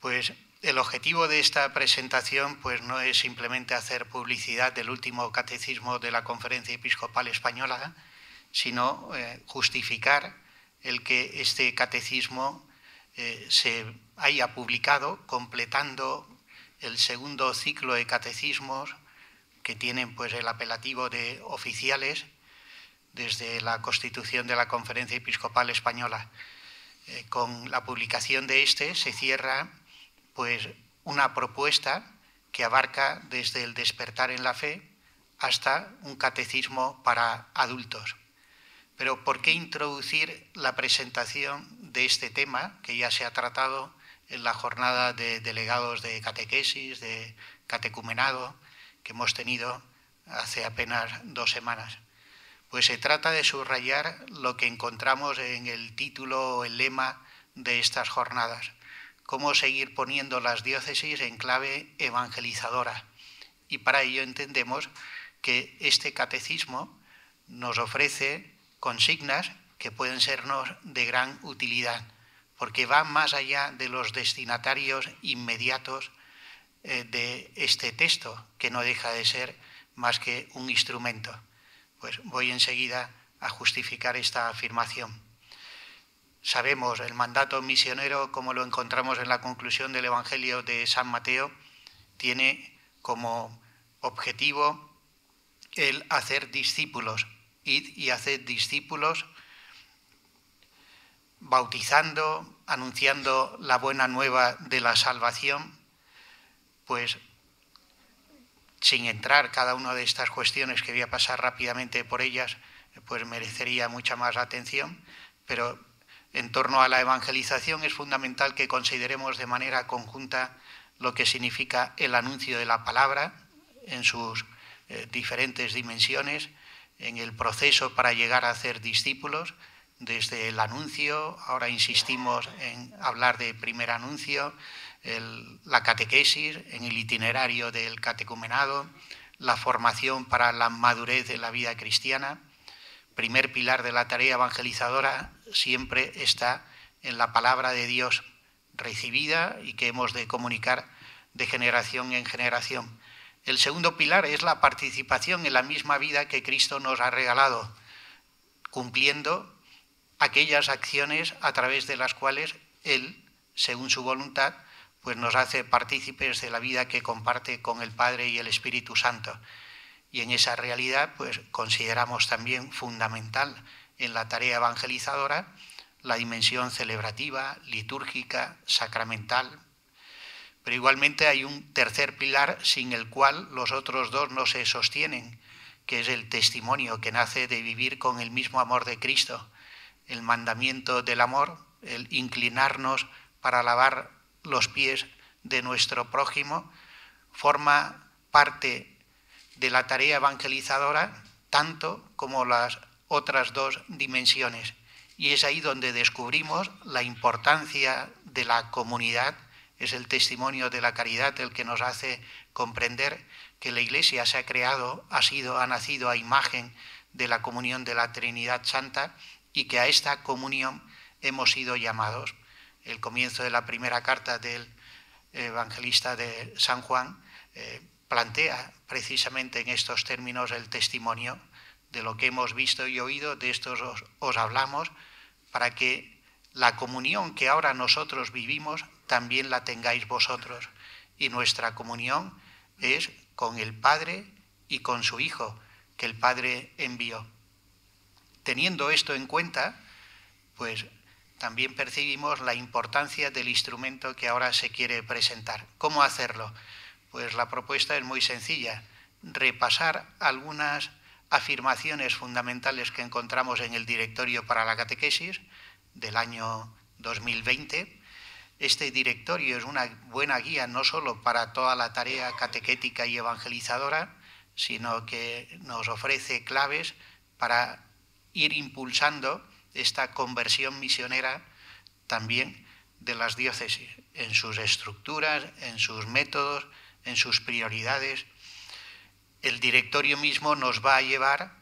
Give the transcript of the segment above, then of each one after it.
Pues el objetivo de esta presentación pues, no es simplemente hacer publicidad del último catecismo de la Conferencia Episcopal Española, sino justificar el que este catecismo se haya publicado, completando el segundo ciclo de catecismos que tienen pues, el apelativo de oficiales desde la constitución de la Conferencia Episcopal Española. Con la publicación de este se cierra pues, una propuesta que abarca desde el despertar en la fe hasta un catecismo para adultos. Pero ¿por qué introducir la presentación de este tema que ya se ha tratado en la jornada de delegados de catequesis, de catecumenado, que hemos tenido hace apenas 2 semanas? Pues se trata de subrayar lo que encontramos en el título o el lema de estas jornadas: cómo seguir poniendo las diócesis en clave evangelizadora. Y para ello entendemos que este catecismo nos ofrece consignas que pueden sernos de gran utilidad, porque va más allá de los destinatarios inmediatos de este texto, que no deja de ser más que un instrumento. Pues voy enseguida a justificar esta afirmación. Sabemos, el mandato misionero, como lo encontramos en la conclusión del Evangelio de San Mateo, tiene como objetivo el hacer discípulos. Id y haced discípulos, bautizando, anunciando la buena nueva de la salvación, pues sin entrar cada una de estas cuestiones, que voy a pasar rápidamente por ellas, pues merecería mucha más atención, pero en torno a la evangelización es fundamental que consideremos de manera conjunta lo que significa el anuncio de la palabra en sus diferentes dimensiones, en el proceso para llegar a hacer discípulos, desde el anuncio, ahora insistimos en hablar de primer anuncio, la catequesis, en el itinerario del catecumenado, la formación para la madurez de la vida cristiana. Primer pilar de la tarea evangelizadora siempre está en la palabra de Dios recibida y que hemos de comunicar de generación en generación. El segundo pilar es la participación en la misma vida que Cristo nos ha regalado, cumpliendo aquellas acciones a través de las cuales Él, según su voluntad, pues nos hace partícipes de la vida que comparte con el Padre y el Espíritu Santo. Y en esa realidad, pues consideramos también fundamental en la tarea evangelizadora la dimensión celebrativa, litúrgica, sacramental. Pero igualmente hay un tercer pilar sin el cual los otros dos no se sostienen, que es el testimonio que nace de vivir con el mismo amor de Cristo. El mandamiento del amor, el inclinarnos para lavar los pies de nuestro prójimo, forma parte de la tarea evangelizadora tanto como las otras dos dimensiones. Y es ahí donde descubrimos la importancia de la comunidad. Es el testimonio de la caridad el que nos hace comprender que la Iglesia se ha creado, ha nacido a imagen de la comunión de la Trinidad Santa y que a esta comunión hemos sido llamados. El comienzo de la primera carta del evangelista de San Juan plantea precisamente en estos términos el testimonio de lo que hemos visto y oído, de esto os hablamos, para que la comunión que ahora nosotros vivimos también la tengáis vosotros. Y nuestra comunión es con el Padre y con su Hijo, que el Padre envió. Teniendo esto en cuenta, pues también percibimos la importancia del instrumento que ahora se quiere presentar. ¿Cómo hacerlo? Pues la propuesta es muy sencilla: repasar algunas afirmaciones fundamentales que encontramos en el Directorio para la Catequesis del año 2020. Este directorio es una buena guía no solo para toda la tarea catequética y evangelizadora, sino que nos ofrece claves para ir impulsando esta conversión misionera también de las diócesis, en sus estructuras, en sus métodos, en sus prioridades. El directorio mismo nos va a llevar,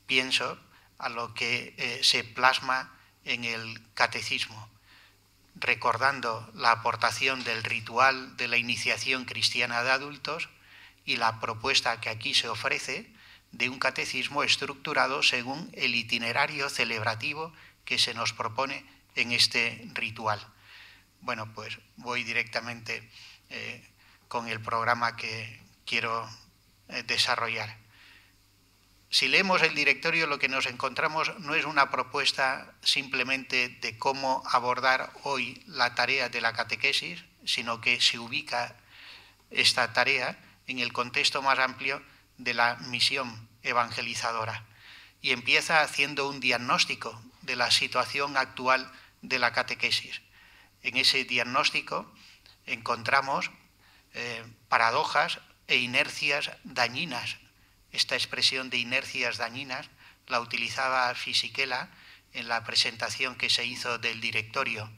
pienso, a lo que se plasma en el catecismo. recordando la aportación del ritual de la iniciación cristiana de adultos y la propuesta que aquí se ofrece de un catecismo estructurado según el itinerario celebrativo que se nos propone en este ritual. Bueno, pues voy directamente con el programa que quiero desarrollar. Si leemos el directorio, lo que nos encontramos no es una propuesta simplemente de cómo abordar hoy la tarea de la catequesis, sino que se ubica esta tarea en el contexto más amplio de la misión evangelizadora y empieza haciendo un diagnóstico de la situación actual de la catequesis. En ese diagnóstico encontramos paradojas e inercias dañinas. Esta expresión de inercias dañinas la utilizaba Fisichella en la presentación que se hizo del directorio.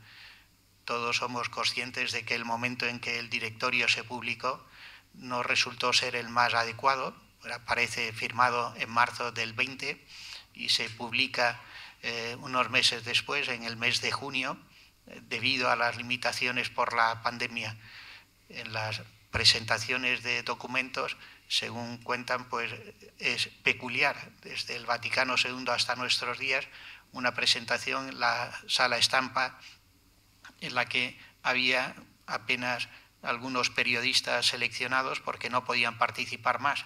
Todos somos conscientes de que el momento en que el directorio se publicó no resultó ser el más adecuado. Aparece firmado en marzo del 20 y se publica unos meses después, en el mes de junio, debido a las limitaciones por la pandemia. En las presentaciones de documentos, según cuentan, pues es peculiar, desde el Vaticano II hasta nuestros días, una presentación en la Sala Estampa en la que había apenas algunos periodistas seleccionados porque no podían participar más.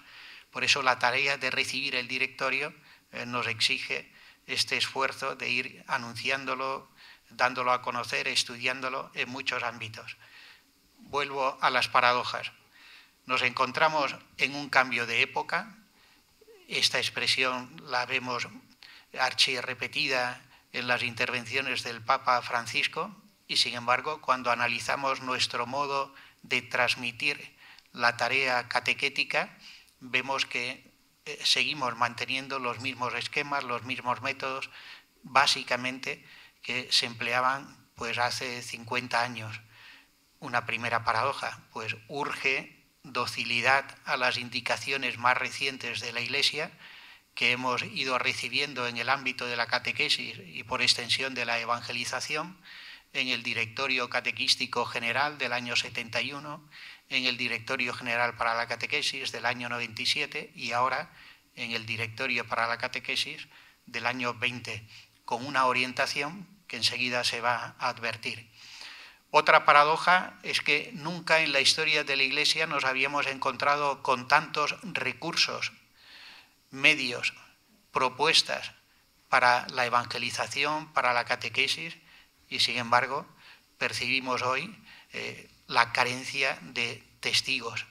Por eso la tarea de recibir el directorio nos exige este esfuerzo de ir anunciándolo, dándolo a conocer, estudiándolo en muchos ámbitos. Vuelvo a las paradojas. Nos encontramos en un cambio de época. Esta expresión la vemos archirrepetida en las intervenciones del Papa Francisco y, sin embargo, cuando analizamos nuestro modo de transmitir la tarea catequética, vemos que seguimos manteniendo los mismos esquemas, los mismos métodos, básicamente que se empleaban pues hace 50 años. Una primera paradoja, pues urge docilidad a las indicaciones más recientes de la Iglesia que hemos ido recibiendo en el ámbito de la catequesis y por extensión de la evangelización, en el Directorio Catequístico General del año 71, en el Directorio General para la Catequesis del año 97 y ahora en el Directorio para la Catequesis del año 20, con una orientación que enseguida se va a advertir. Otra paradoja es que nunca en la historia de la Iglesia nos habíamos encontrado con tantos recursos, medios, propuestas para la evangelización, para la catequesis, y sin embargo percibimos hoy la carencia de testigos.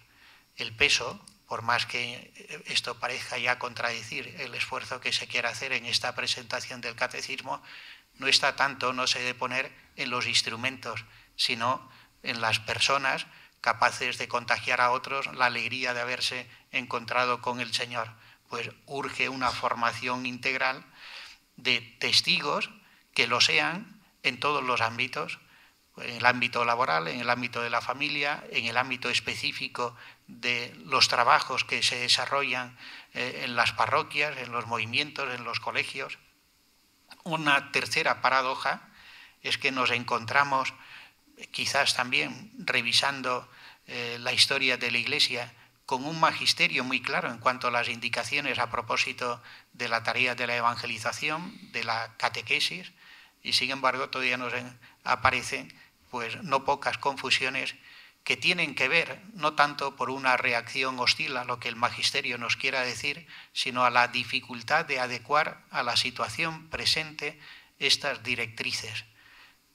El peso, por más que esto parezca ya contradecir el esfuerzo que se quiere hacer en esta presentación del catecismo, no está tanto, no se debe poner en los instrumentos, sino en las personas capaces de contagiar a otros la alegría de haberse encontrado con el Señor. Pues urge una formación integral de testigos que lo sean en todos los ámbitos, en el ámbito laboral, en el ámbito de la familia, en el ámbito específico de los trabajos que se desarrollan en las parroquias, en los movimientos, en los colegios. Una tercera paradoja es que nos encontramos, quizás también revisando la historia de la Iglesia, con un magisterio muy claro en cuanto a las indicaciones a propósito de la tarea de la evangelización, de la catequesis, y sin embargo todavía nos aparecen pues no pocas confusiones que tienen que ver no tanto por una reacción hostil a lo que el magisterio nos quiera decir, sino a la dificultad de adecuar a la situación presente estas directrices.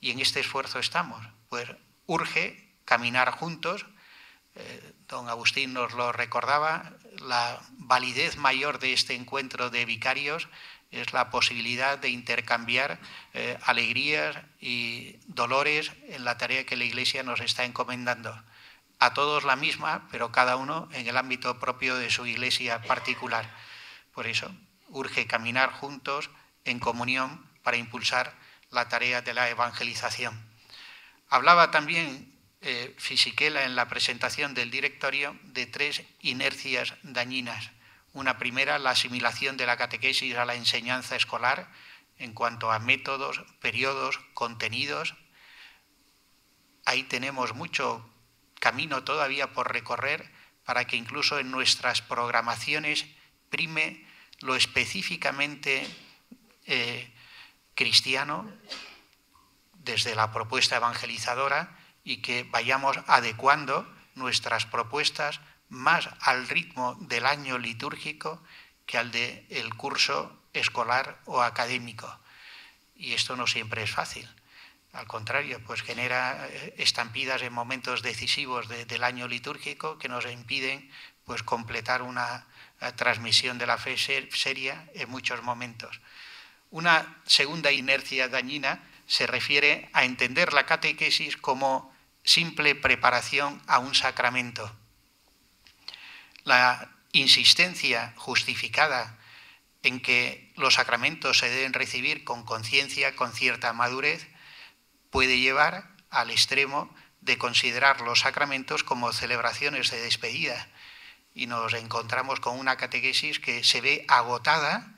Y en este esfuerzo estamos, pues urge caminar juntos. Don Agustín nos lo recordaba, la validez mayor de este encuentro de vicarios es la posibilidad de intercambiar alegrías y dolores en la tarea que la Iglesia nos está encomendando. A todos la misma, pero cada uno en el ámbito propio de su Iglesia particular. Por eso, urge caminar juntos en comunión para impulsar la tarea de la evangelización. Hablaba también Fisichella en la presentación del directorio de tres inercias dañinas. Una primera, la asimilación de la catequesis a la enseñanza escolar en cuanto a métodos, periodos, contenidos. ahí tenemos mucho camino todavía por recorrer para que incluso en nuestras programaciones prime lo específicamente cristiano desde la propuesta evangelizadora y que vayamos adecuando nuestras propuestas más al ritmo del año litúrgico que al del curso escolar o académico. Y esto no siempre es fácil. Al contrario, pues genera estampidas en momentos decisivos del año litúrgico que nos impiden pues completar una transmisión de la fe seria en muchos momentos. Una segunda inercia dañina se refiere a entender la catequesis como simple preparación a un sacramento. La insistencia justificada en que los sacramentos se deben recibir con conciencia, con cierta madurez, puede llevar al extremo de considerar los sacramentos como celebraciones de despedida y nos encontramos con una catequesis que se ve agotada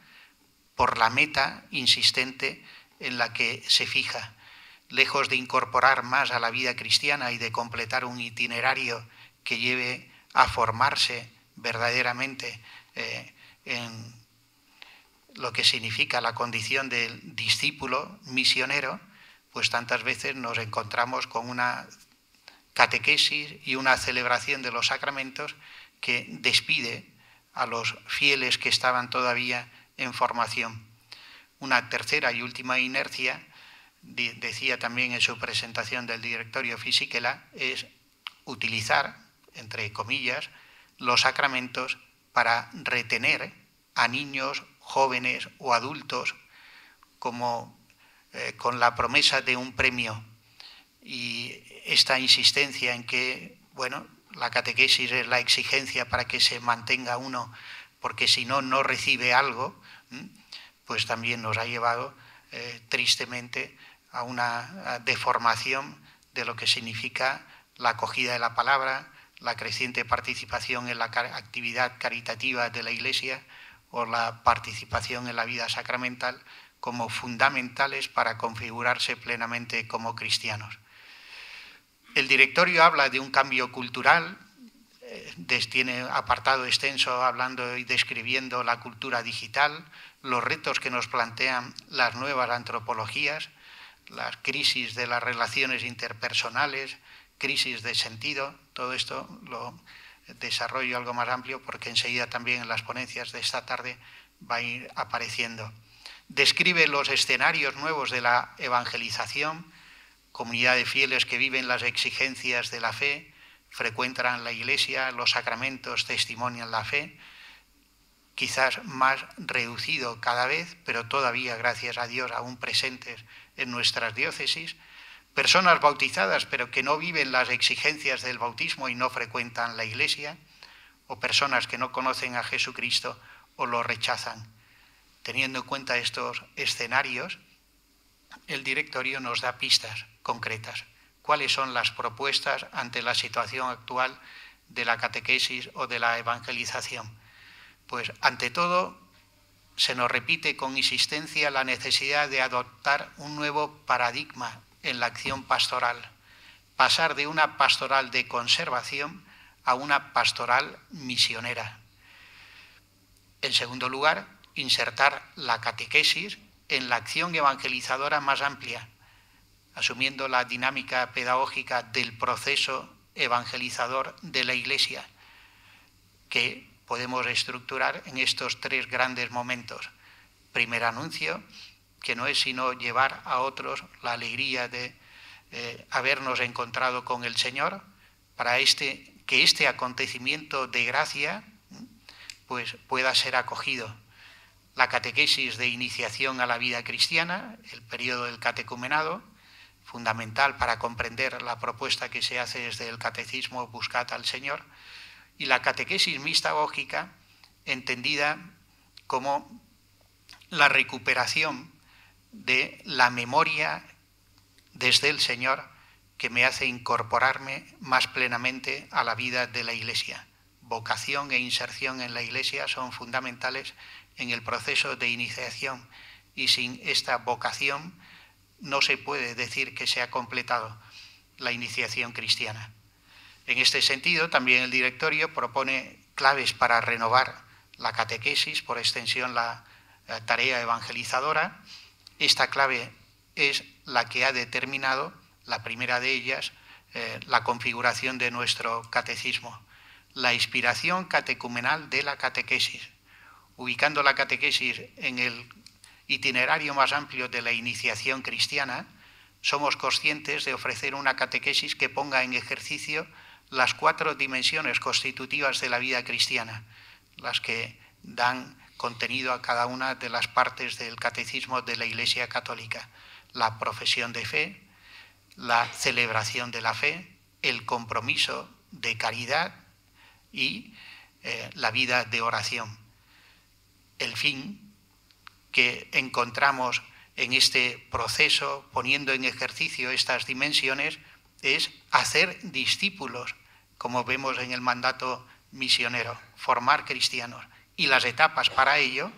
por la meta insistente en la que se fija. Lejos de incorporar más a la vida cristiana y de completar un itinerario que lleve a formarse verdaderamente en lo que significa la condición del discípulo misionero, pues tantas veces nos encontramos con una catequesis y una celebración de los sacramentos que despide a los fieles que estaban todavía en formación. Una tercera y última inercia, decía también en su presentación del directorio Fisichella, es utilizar, entre comillas, los sacramentos para retener a niños, jóvenes o adultos como con la promesa de un premio. Y esta insistencia en que, bueno, la catequesis es la exigencia para que se mantenga uno, porque si no, no recibe algo, pues también nos ha llevado tristemente a una deformación de lo que significa la acogida de la palabra, la creciente participación en la actividad caritativa de la Iglesia o la participación en la vida sacramental como fundamentales para configurarse plenamente como cristianos. El directorio habla de un cambio cultural, tiene apartado extenso hablando y describiendo la cultura digital, los retos que nos plantean las nuevas antropologías, las crisis de las relaciones interpersonales, crisis de sentido. Todo esto lo desarrollo algo más amplio porque enseguida también en las ponencias de esta tarde va a ir apareciendo. Describe los escenarios nuevos de la evangelización, comunidad de fieles que viven las exigencias de la fe, frecuentan la Iglesia, los sacramentos testimonian la fe, quizás más reducido cada vez, pero todavía, gracias a Dios, aún presentes en nuestras diócesis, personas bautizadas pero que no viven las exigencias del bautismo y no frecuentan la Iglesia, o personas que no conocen a Jesucristo o lo rechazan. Teniendo en cuenta estos escenarios, el directorio nos da pistas concretas. ¿Cuáles son las propuestas ante la situación actual de la catequesis o de la evangelización? Pues ante todo se nos repite con insistencia la necesidad de adoptar un nuevo paradigma en la acción pastoral, pasar de una pastoral de conservación a una pastoral misionera. En segundo lugar, insertar la catequesis en la acción evangelizadora más amplia, asumiendo la dinámica pedagógica del proceso evangelizador de la Iglesia, que podemos estructurar en estos tres grandes momentos. Primer anuncio, que no es sino llevar a otros la alegría de habernos encontrado con el Señor, para que este acontecimiento de gracia pues pueda ser acogido. La catequesis de iniciación a la vida cristiana, el periodo del catecumenado, fundamental para comprender la propuesta que se hace desde el catecismo Buscad al Señor, y la catequesis mistagógica, entendida como la recuperación de la memoria desde el Señor que me hace incorporarme más plenamente a la vida de la Iglesia. Vocación e inserción en la Iglesia son fundamentales en el proceso de iniciación y sin esta vocación no se puede decir que se ha completado. la iniciación cristiana. En este sentido, también el directorio propone claves para renovar la catequesis, por extensión la tarea evangelizadora. Esta clave es la que ha determinado, la primera de ellas, la configuración de nuestro catecismo, la inspiración catecumenal de la catequesis, ubicando la catequesis en el itinerario más amplio de la iniciación cristiana. Somos conscientes de ofrecer una catequesis que ponga en ejercicio las 4 dimensiones constitutivas de la vida cristiana, las que dan contenido a cada una de las partes del catecismo de la Iglesia Católica: la profesión de fe, la celebración de la fe, el compromiso de caridad y la vida de oración. El fin que encontramos en este proceso, poniendo en ejercicio estas dimensiones, es hacer discípulos, como vemos en el mandato misionero, formar cristianos. Y las etapas para ello,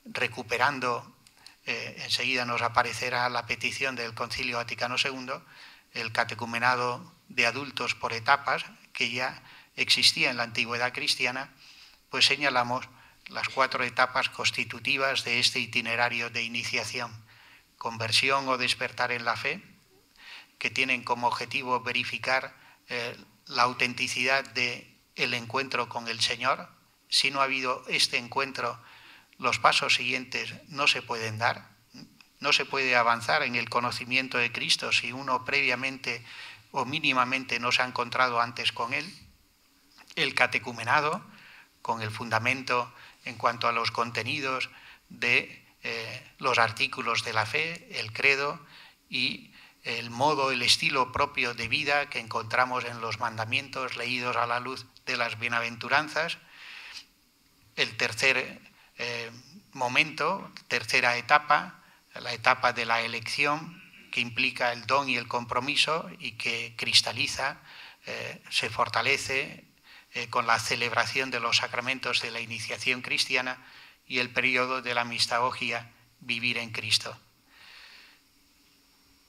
recuperando, enseguida nos aparecerá la petición del Concilio Vaticano II, el catecumenado de adultos por etapas, que ya existía en la antigüedad cristiana, pues señalamos las 4 etapas constitutivas de este itinerario de iniciación: conversión o despertar en la fe, que tienen como objetivo verificar la autenticidad del encuentro con el Señor. Si no ha habido este encuentro, los pasos siguientes no se pueden dar. No se puede avanzar en el conocimiento de Cristo si uno previamente o mínimamente no se ha encontrado antes con Él. El catecumenado, con el fundamento en cuanto a los contenidos de los artículos de la fe, el credo y el modo, el estilo propio de vida que encontramos en los mandamientos leídos a la luz de las bienaventuranzas. El tercer momento, tercera etapa, la etapa de la elección, que implica el don y el compromiso y que cristaliza, se fortalece con la celebración de los sacramentos de la iniciación cristiana, y el periodo de la mistagogia, vivir en Cristo.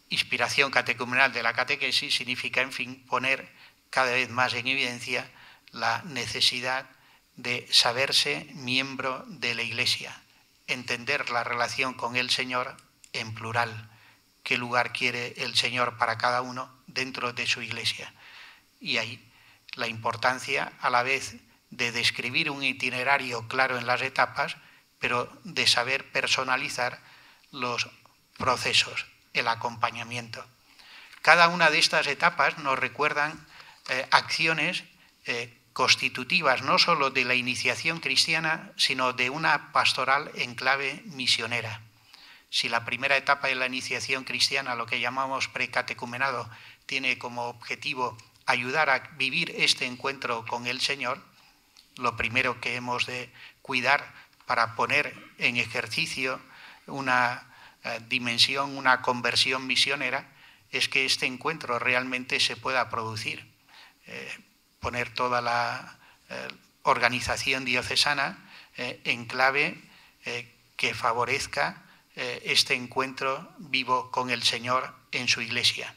Inspiración catecumenal de la catequesis significa, en fin, poner cada vez más en evidencia la necesidad de saberse miembro de la Iglesia, entender la relación con el Señor en plural, qué lugar quiere el Señor para cada uno dentro de su Iglesia. Y ahí la importancia, a la vez, de describir un itinerario claro en las etapas, pero de saber personalizar los procesos, el acompañamiento. Cada una de estas etapas nos recuerdan acciones constitutivas no solo de la iniciación cristiana, sino de una pastoral en clave misionera. Si la primera etapa de la iniciación cristiana, lo que llamamos precatecumenado, tiene como objetivo ayudar a vivir este encuentro con el Señor, lo primero que hemos de cuidar para poner en ejercicio una dimensión, una conversión misionera, es que este encuentro realmente se pueda producir. Poner toda la organización diocesana en clave que favorezca este encuentro vivo con el Señor en su Iglesia.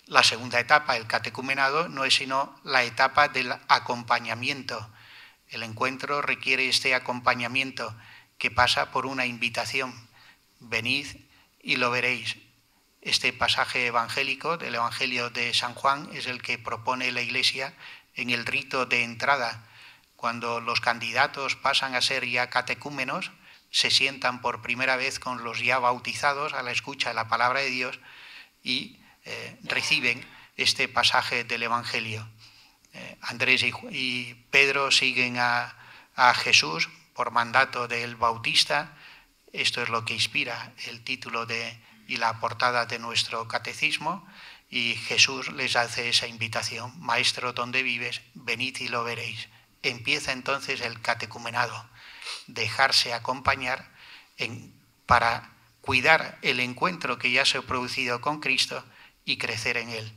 La segunda etapa, el catecumenado, no es sino la etapa del acompañamiento. El encuentro requiere este acompañamiento que pasa por una invitación: venid y lo veréis. Este pasaje evangélico del Evangelio de San Juan es el que propone la Iglesia en el rito de entrada. Cuando los candidatos pasan a ser ya catecúmenos, se sientan por primera vez con los ya bautizados a la escucha de la palabra de Dios y reciben este pasaje del Evangelio. Andrés y Pedro siguen a Jesús por mandato del Bautista. Esto es lo que inspira el título y la portada de nuestro catecismo, y Jesús les hace esa invitación: Maestro, ¿dónde vives? Venid y lo veréis. Empieza entonces el catecumenado, dejarse acompañar para cuidar el encuentro que ya se ha producido con Cristo y crecer en él.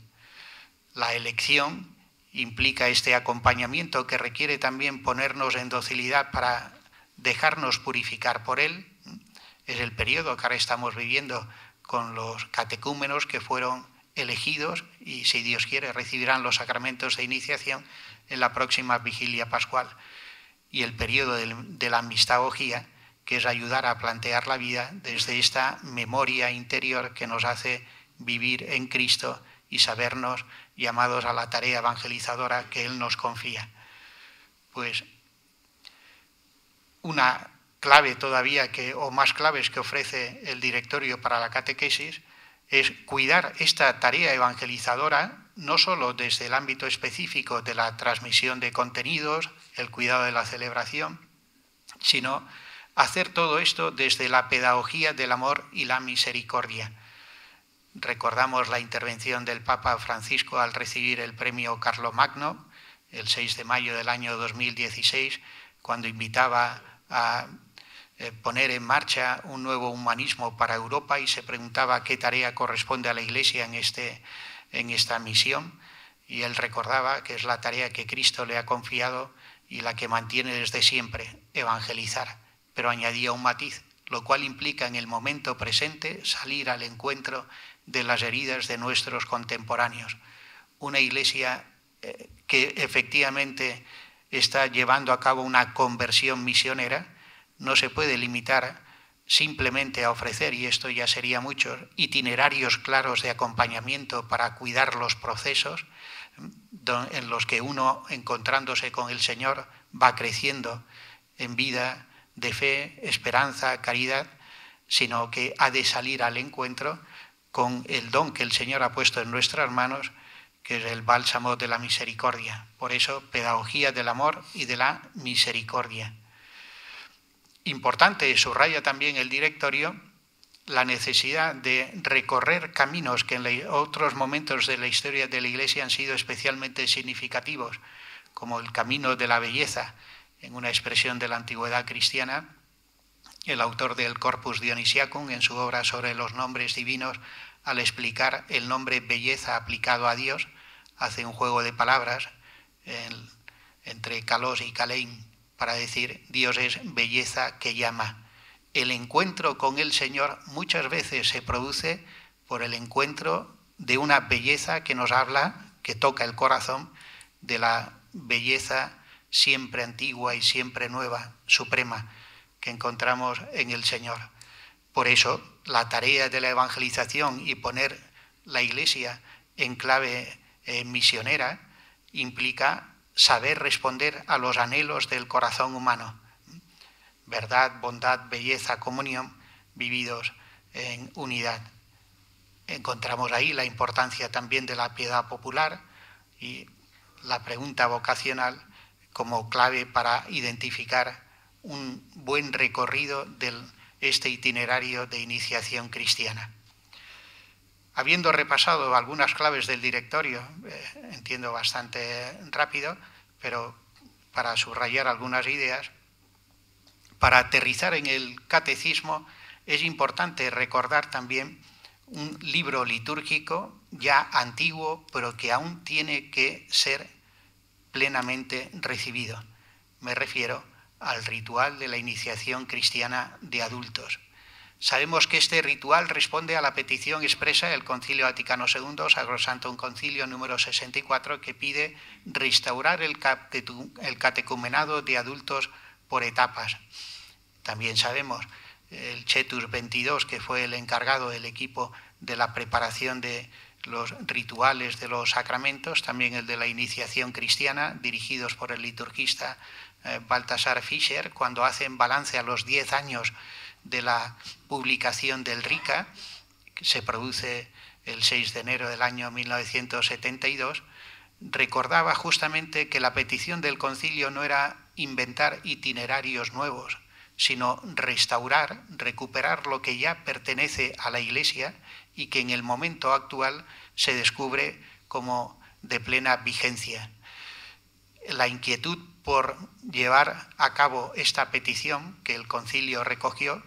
La elección implica este acompañamiento que requiere también ponernos en docilidad para dejarnos purificar por él. Es el periodo que ahora estamos viviendo con los catecúmenos que fueron elegidos y, si Dios quiere, recibirán los sacramentos de iniciación en la próxima vigilia pascual. Y el periodo de la mistagogía, que es ayudar a plantear la vida desde esta memoria interior que nos hace vivir en Cristo y sabernos llamados a la tarea evangelizadora que Él nos confía. Pues una clave todavía, o más claves que ofrece el directorio para la catequesis, es cuidar esta tarea evangelizadora no solo desde el ámbito específico de la transmisión de contenidos, el cuidado de la celebración, sino hacer todo esto desde la pedagogía del amor y la misericordia. Recordamos la intervención del Papa Francisco al recibir el premio Carlomagno, el 6 de mayo del año 2016, cuando invitaba a poner en marcha un nuevo humanismo para Europa y se preguntaba qué tarea corresponde a la Iglesia en esta misión. Y él recordaba que es la tarea que Cristo le ha confiado y la que mantiene desde siempre, evangelizar. Pero añadía un matiz, lo cual implica en el momento presente salir al encuentro de las heridas de nuestros contemporáneos. Una Iglesia que efectivamente está llevando a cabo una conversión misionera no se puede limitar simplemente a ofrecer, y esto ya sería mucho, itinerarios claros de acompañamiento para cuidar los procesos en los que uno, encontrándose con el Señor, va creciendo en vida de fe, esperanza, caridad, sino que ha de salir al encuentro con el don que el Señor ha puesto en nuestras manos, que es el bálsamo de la misericordia. Por eso, pedagogía del amor y de la misericordia. Importante, subraya también el directorio, la necesidad de recorrer caminos que en otros momentos de la historia de la Iglesia han sido especialmente significativos, como el camino de la belleza, en una expresión de la antigüedad cristiana. El autor del Corpus Dionisiacum, en su obra sobre los nombres divinos, al explicar el nombre belleza aplicado a Dios, hace un juego de palabras entre kalos y kalein, para decir Dios es belleza que llama. El encuentro con el Señor muchas veces se produce por el encuentro de una belleza que nos habla, que toca el corazón, de la belleza siempre antigua y siempre nueva, suprema, que encontramos en el Señor. Por eso, la tarea de la evangelización y poner la Iglesia en clave misionera implica saber responder a los anhelos del corazón humano. Verdad, bondad, belleza, comunión, vividos en unidad. Encontramos ahí la importancia también de la piedad popular y la pregunta vocacional como clave para identificar un buen recorrido de este itinerario de iniciación cristiana. Habiendo repasado algunas claves del directorio, entiendo bastante rápido, pero para subrayar algunas ideas, para aterrizar en el catecismo es importante recordar también un libro litúrgico ya antiguo, pero que aún tiene que ser plenamente recibido. Me refiero al ritual de la iniciación cristiana de adultos. Sabemos que este ritual responde a la petición expresa del Concilio Vaticano II, Sacrosanctum Concilio número 64, que pide restaurar el catecumenado de adultos por etapas. También sabemos el Chetus 22, que fue el encargado del equipo de la preparación de los rituales de los sacramentos, también el de la iniciación cristiana, dirigidos por el liturgista Baltasar Fischer, cuando hacen balance a los 10 años de la publicación del RICA, que se produce el 6 de enero del año 1972, recordaba justamente que la petición del concilio no era inventar itinerarios nuevos, sino restaurar, recuperar lo que ya pertenece a la Iglesia y que en el momento actual se descubre como de plena vigencia. La inquietud por llevar a cabo esta petición que el concilio recogió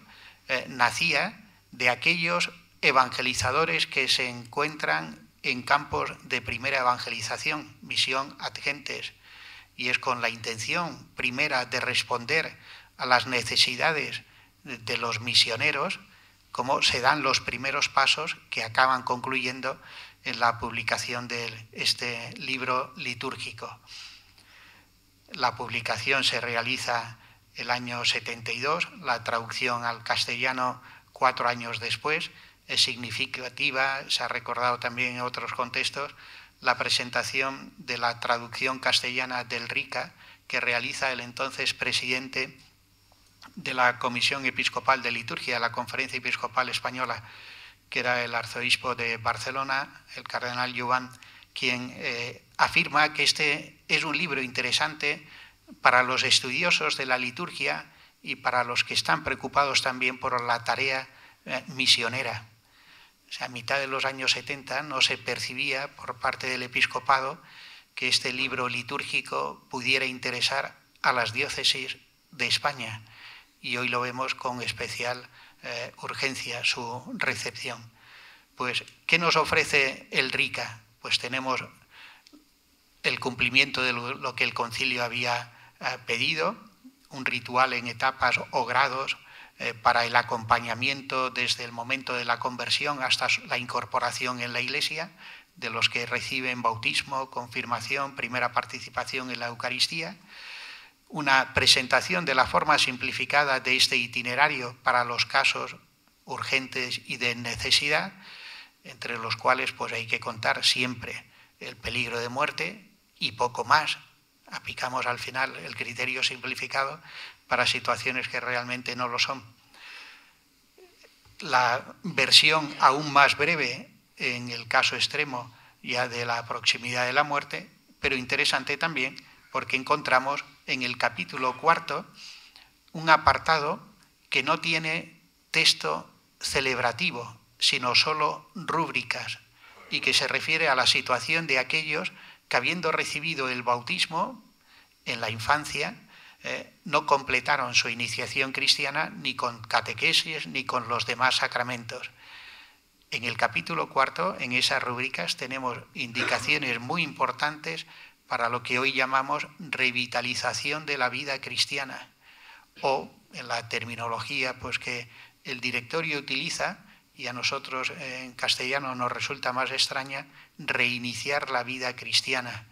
nacía de aquellos evangelizadores que se encuentran en campos de primera evangelización, misión ad gentes, y es con la intención primera de responder a las necesidades de los misioneros como se dan los primeros pasos que acaban concluyendo en la publicación de este libro litúrgico. La publicación se realiza el año 72, la traducción al castellano 4 años después. Es significativa, se ha recordado también en otros contextos, la presentación de la traducción castellana del RICA que realiza el entonces presidente de la Comisión Episcopal de Liturgia, la Conferencia Episcopal Española, que era el arzobispo de Barcelona, el cardenal Juvant, quien afirma que este es un libro interesante para los estudiosos de la liturgia y para los que están preocupados también por la tarea misionera. O sea, a mitad de los años 70 no se percibía por parte del episcopado que este libro litúrgico pudiera interesar a las diócesis de España, y hoy lo vemos con especial urgencia su recepción. Pues, ¿qué nos ofrece el RICA? Pues tenemos el cumplimiento de lo que el concilio había pedido, un ritual en etapas o grados para el acompañamiento desde el momento de la conversión hasta la incorporación en la Iglesia, de los que reciben bautismo, confirmación, primera participación en la Eucaristía, una presentación de la forma simplificada de este itinerario para los casos urgentes y de necesidad, entre los cuales pues hay que contar siempre el peligro de muerte y poco más. Aplicamos al final el criterio simplificado para situaciones que realmente no lo son. La versión aún más breve en el caso extremo ya de la proximidad de la muerte, pero interesante también porque encontramos en el capítulo 4 un apartado que no tiene texto celebrativo, sino solo rúbricas, y que se refiere a la situación de aquellos que, habiendo recibido el bautismo en la infancia, no completaron su iniciación cristiana ni con catequesis ni con los demás sacramentos. En el capítulo 4, en esas rúbricas, tenemos indicaciones muy importantes para lo que hoy llamamos revitalización de la vida cristiana, o en la terminología pues, que el directorio utiliza, y a nosotros en castellano nos resulta más extraña, reiniciar la vida cristiana,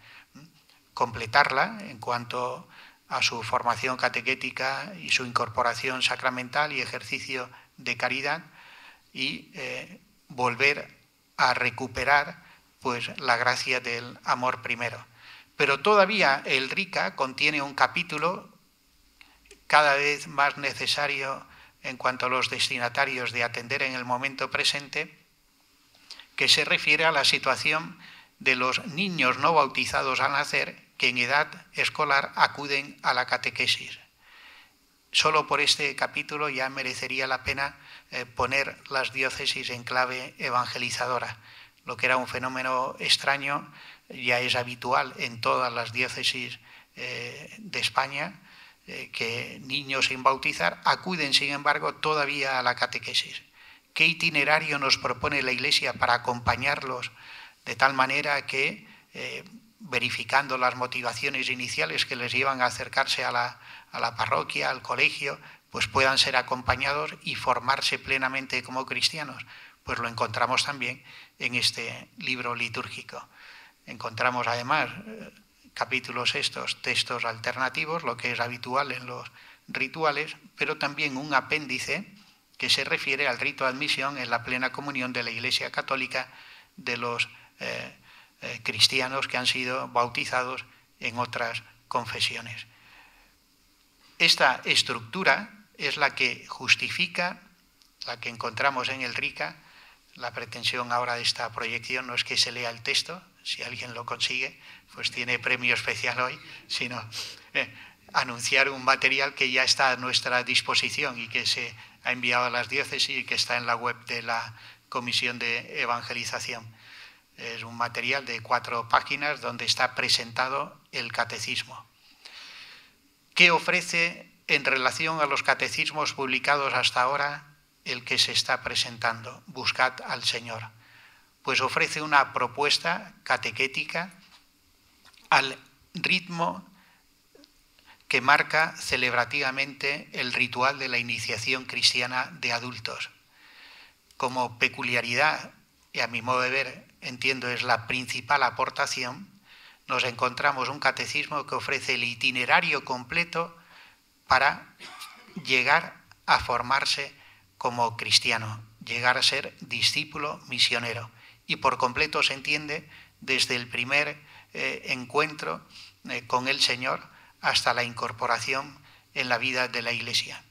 completarla en cuanto a su formación catequética y su incorporación sacramental y ejercicio de caridad, y volver a recuperar pues, la gracia del amor primero. Pero todavía el RICA contiene un capítulo cada vez más necesario en cuanto a los destinatarios de atender en el momento presente, que se refiere a la situación de los niños no bautizados al nacer que en edad escolar acuden a la catequesis. Solo por este capítulo ya merecería la pena poner las diócesis en clave evangelizadora. Lo que era un fenómeno extraño ya es habitual en todas las diócesis de España, que niños sin bautizar acuden, sin embargo, todavía a la catequesis. ¿Qué itinerario nos propone la Iglesia para acompañarlos de tal manera que, verificando las motivaciones iniciales que les llevan a acercarse a la parroquia, al colegio, pues puedan ser acompañados y formarse plenamente como cristianos? Pues lo encontramos también en este libro litúrgico. Encontramos además capítulos estos, textos alternativos, lo que es habitual en los rituales, pero también un apéndice que se refiere al rito de admisión en la plena comunión de la Iglesia Católica de los cristianos que han sido bautizados en otras confesiones. Esta estructura es la que justifica, la que encontramos en el RICA. La pretensión ahora de esta proyección no es que se lea el texto, si alguien lo consigue, pues tiene premio especial hoy, sino anunciar un material que ya está a nuestra disposición y que se ha enviado a las diócesis y que está en la web de la Comisión de Evangelización. Es un material de 4 páginas donde está presentado el catecismo. ¿Qué ofrece en relación a los catecismos publicados hasta ahora el que se está presentando? Buscad al Señor. Pues ofrece una propuesta catequética al ritmo que marca celebrativamente el ritual de la iniciación cristiana de adultos. Como peculiaridad, y a mi modo de ver entiendo es la principal aportación, nos encontramos un catecismo que ofrece el itinerario completo para llegar a formarse como cristiano, llegar a ser discípulo misionero. Y por completo se entiende desde el primer encuentro con el Señor hasta la incorporación en la vida de la Iglesia.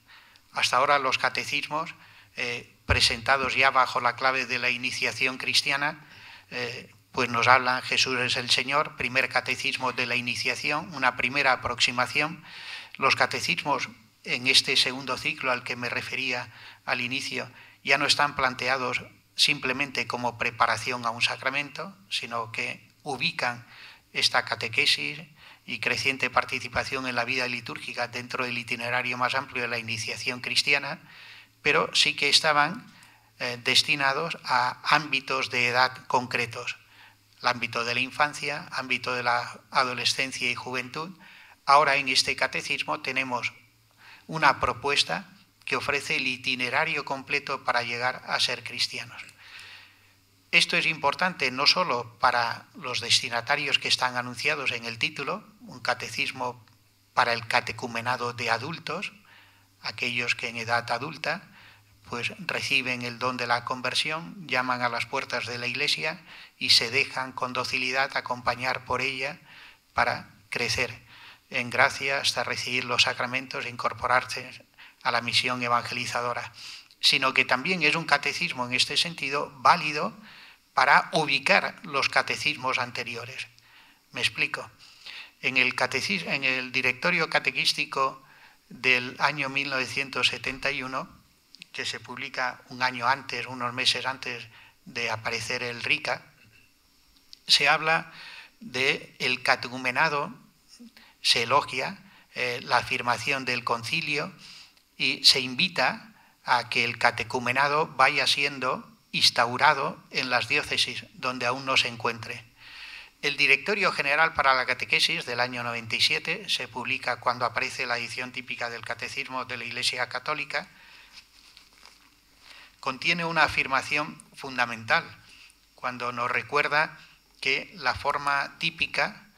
Hasta ahora los catecismos, presentados ya bajo la clave de la iniciación cristiana, pues nos hablan Jesús es el Señor, primer catecismo de la iniciación, una primera aproximación. Los catecismos en este segundo ciclo al que me refería al inicio ya no están planteados simplemente como preparación a un sacramento, sino que ubican esta catequesis y creciente participación en la vida litúrgica dentro del itinerario más amplio de la iniciación cristiana, pero sí que estaban destinados a ámbitos de edad concretos. El ámbito de la infancia, ámbito de la adolescencia y juventud. Ahora en este catecismo tenemos una propuesta que ofrece el itinerario completo para llegar a ser cristianos. Esto es importante no solo para los destinatarios que están anunciados en el título, un catecismo para el catecumenado de adultos, aquellos que en edad adulta pues reciben el don de la conversión, llaman a las puertas de la Iglesia y se dejan con docilidad acompañar por ella para crecer en gracia hasta recibir los sacramentos e incorporarse a la misión evangelizadora, sino que también es un catecismo en este sentido válido para ubicar los catecismos anteriores. Me explico. En el directorio catequístico del año 1971, que se publica un año antes, unos meses antes de aparecer el RICA, se habla del catecumenado, se elogia la afirmación del concilio y se invita a que el catecumenado vaya siendo instaurado en las diócesis donde aún no se encuentre. El Directorio General para la Catequesis del año 97 se publica cuando aparece la edición típica del Catecismo de la Iglesia Católica. Contiene una afirmación fundamental cuando nos recuerda que la forma típica,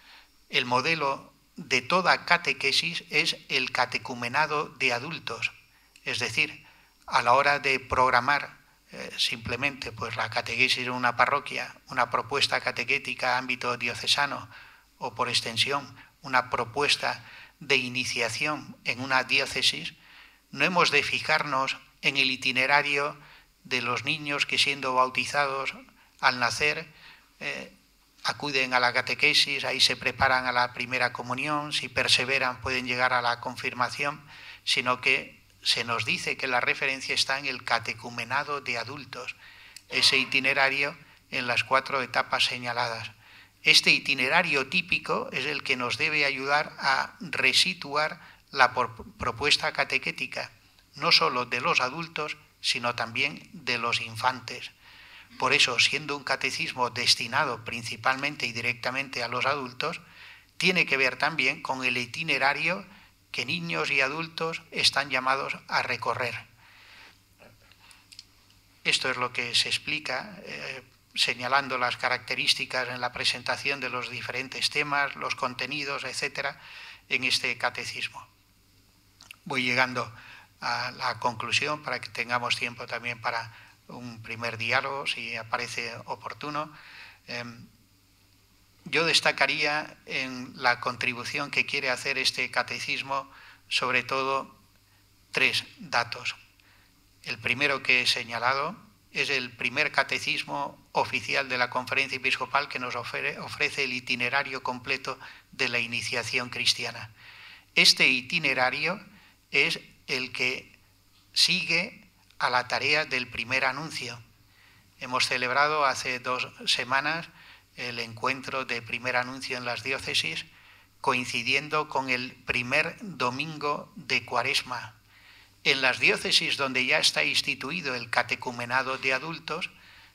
el modelo de toda catequesis es el catecumenado de adultos. Es decir, a la hora de programar simplemente pues la catequesis en una parroquia, una propuesta catequética a ámbito diocesano o por extensión una propuesta de iniciación en una diócesis, no hemos de fijarnos en el itinerario de los niños que siendo bautizados al nacer acuden a la catequesis, ahí se preparan a la primera comunión, si perseveran pueden llegar a la confirmación, sino que se nos dice que la referencia está en el catecumenado de adultos, ese itinerario en las 4 etapas señaladas. Este itinerario típico es el que nos debe ayudar a resituar la propuesta catequética, no solo de los adultos, sino también de los infantes. Por eso, siendo un catecismo destinado principalmente y directamente a los adultos, tiene que ver también con el itinerario que niños y adultos están llamados a recorrer. Esto es lo que se explica señalando las características en la presentación de los diferentes temas, los contenidos, etcétera, en este catecismo. Voy llegando a la conclusión para que tengamos tiempo también para un primer diálogo, si aparece oportuno. Yo destacaría en la contribución que quiere hacer este catecismo, sobre todo, 3 datos. El primero que he señalado es el primer catecismo oficial de la Conferencia Episcopal que nos ofrece el itinerario completo de la iniciación cristiana. Este itinerario es el que sigue a la tarea del primer anuncio. Hemos celebrado hace 2 semanas el encuentro de primer anuncio en las diócesis, coincidiendo con el primer domingo de Cuaresma. En las diócesis donde ya está instituido el catecumenado de adultos,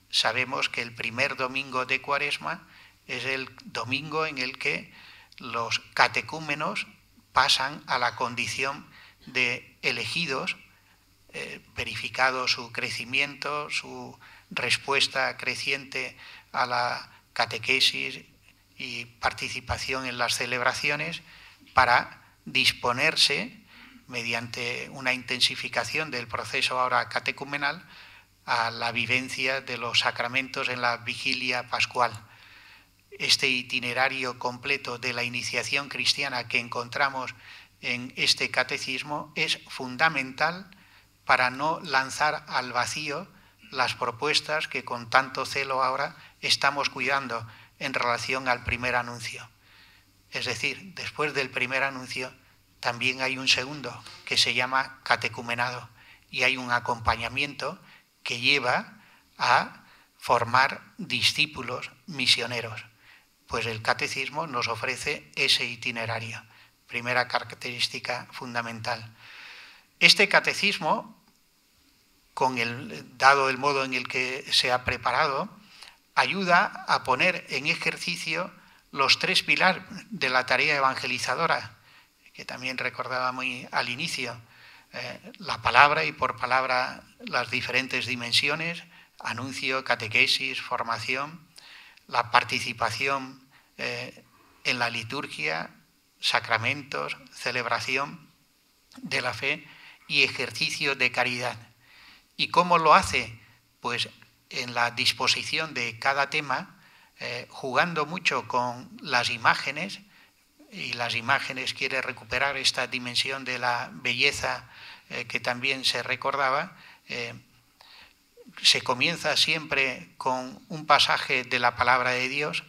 sabemos que el primer domingo de Cuaresma es el domingo en el que los catecúmenos pasan a la condición de elegidos, verificado su crecimiento, su respuesta creciente a la catequesis y participación en las celebraciones para disponerse, mediante una intensificación del proceso ahora catecumenal, a la vivencia de los sacramentos en la vigilia pascual. Este itinerario completo de la iniciación cristiana que encontramos en este catecismo es fundamental para no lanzar al vacío las propuestas que con tanto celo ahora estamos cuidando en relación al primer anuncio. Es decir, después del primer anuncio también hay un segundo que se llama catecumenado y hay un acompañamiento que lleva a formar discípulos misioneros. Pues el catecismo nos ofrece ese itinerario, primera característica fundamental. Este catecismo, dado el modo en el que se ha preparado, ayuda a poner en ejercicio los tres pilares de la tarea evangelizadora, que también recordaba muy al inicio, la palabra y por palabra las diferentes dimensiones, anuncio, catequesis, formación, la participación en la liturgia, sacramentos, celebración de la fe y ejercicio de caridad. ¿Y cómo lo hace? Pues en la disposición de cada tema, jugando mucho con las imágenes, y las imágenes quiere recuperar esta dimensión de la belleza que también se recordaba. Se comienza siempre con un pasaje de la palabra de Dios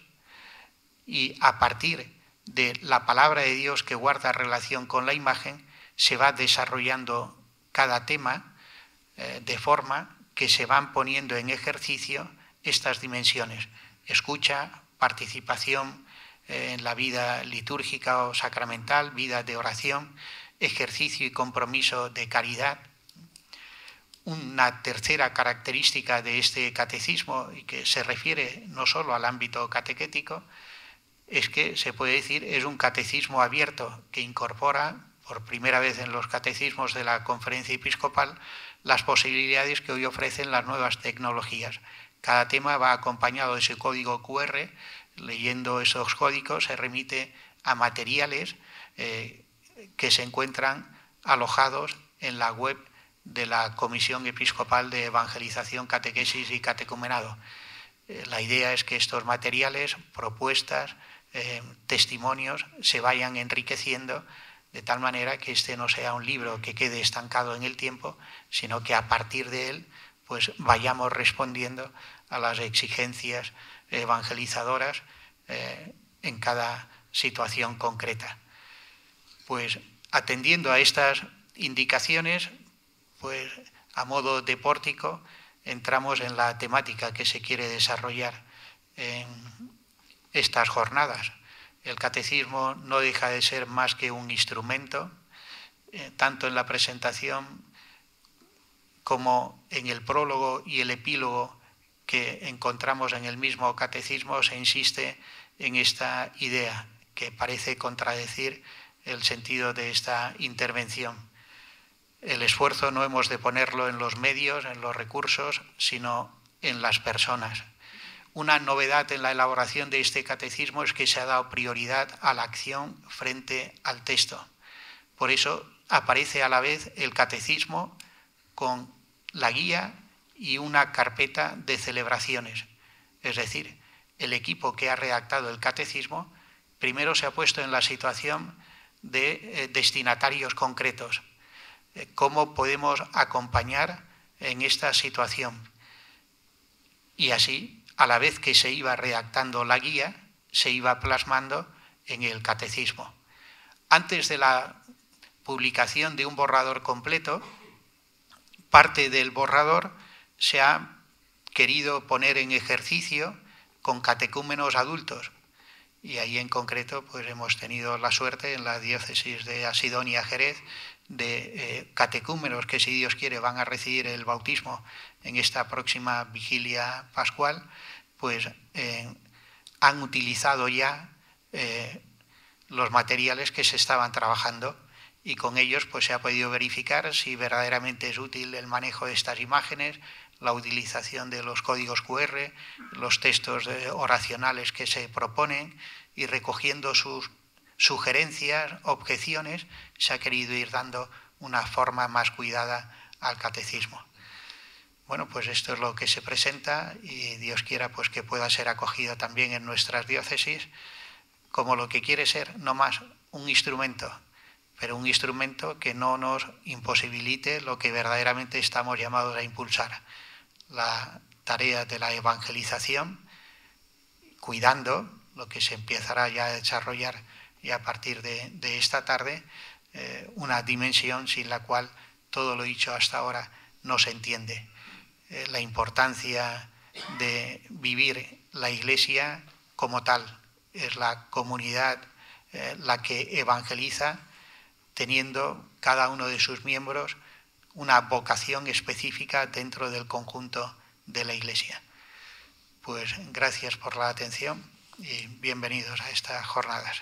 y a partir de la palabra de Dios que guarda relación con la imagen se va desarrollando cada tema de forma que se van poniendo en ejercicio estas dimensiones: escucha, participación en la vida litúrgica o sacramental, vida de oración, ejercicio y compromiso de caridad. Una tercera característica de este catecismo, y que se refiere no solo al ámbito catequético, es que se puede decir es un catecismo abierto que incorpora por primera vez en los catecismos de la Conferencia Episcopal las posibilidades que hoy ofrecen las nuevas tecnologías. Cada tema va acompañado de ese código QR. Leyendo esos códigos se remite a materiales que se encuentran alojados en la web de la Comisión Episcopal de Evangelización, Catequesis y Catecumenado. La idea es que estos materiales, propuestas, testimonios, se vayan enriqueciendo de tal manera que este no sea un libro que quede estancado en el tiempo, sino que a partir de él pues vayamos respondiendo a las exigencias evangelizadoras en cada situación concreta. Pues atendiendo a estas indicaciones, pues a modo de pórtico entramos en la temática que se quiere desarrollar en estas jornadas. El catecismo no deja de ser más que un instrumento, tanto en la presentación como en el prólogo y el epílogo que encontramos en el mismo catecismo. Se insiste en esta idea que parece contradecir el sentido de esta intervención. El esfuerzo no hemos de ponerlo en los medios, en los recursos, sino en las personas. Una novedad en la elaboración de este catecismo es que se ha dado prioridad a la acción frente al texto. Por eso aparece a la vez el catecismo con la guía y una carpeta de celebraciones. Es decir, el equipo que ha redactado el catecismo primero se ha puesto en la situación de destinatarios concretos. ¿Cómo podemos acompañar en esta situación? Y así, a la vez que se iba redactando la guía, se iba plasmando en el catecismo. Antes de la publicación de un borrador completo, parte del borrador se ha querido poner en ejercicio con catecúmenos adultos. Y ahí en concreto pues hemos tenido la suerte en la diócesis de Asidonia Jerez de catecúmenos que, si Dios quiere, van a recibir el bautismo en esta próxima vigilia pascual, pues han utilizado ya los materiales que se estaban trabajando, y con ellos pues se ha podido verificar si verdaderamente es útil el manejo de estas imágenes, la utilización de los códigos QR, los textos oracionales que se proponen, y recogiendo sus sugerencias, objeciones, se ha querido ir dando una forma más cuidada al catecismo. Bueno, pues esto es lo que se presenta, y Dios quiera pues que pueda ser acogido también en nuestras diócesis como lo que quiere ser, no más un instrumento, pero un instrumento que no nos imposibilite lo que verdaderamente estamos llamados a impulsar, la tarea de la evangelización, cuidando lo que se empezará ya a desarrollar ya a partir de esta tarde, una dimensión sin la cual todo lo dicho hasta ahora no se entiende. La importancia de vivir la Iglesia como tal, es la comunidad la que evangeliza, teniendo cada uno de sus miembros una vocación específica dentro del conjunto de la Iglesia. Pues gracias por la atención y bienvenidos a estas jornadas.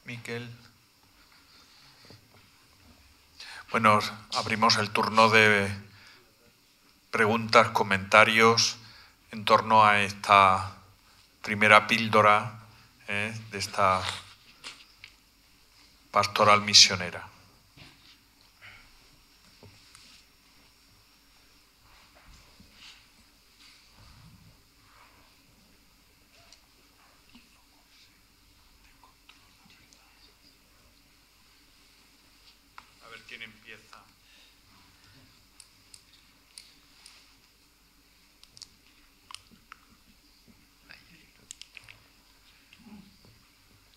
Miquel. Bueno, abrimos el turno de preguntas, comentarios en torno a esta primera píldora de esta pastoral misionera. A ver quién empieza.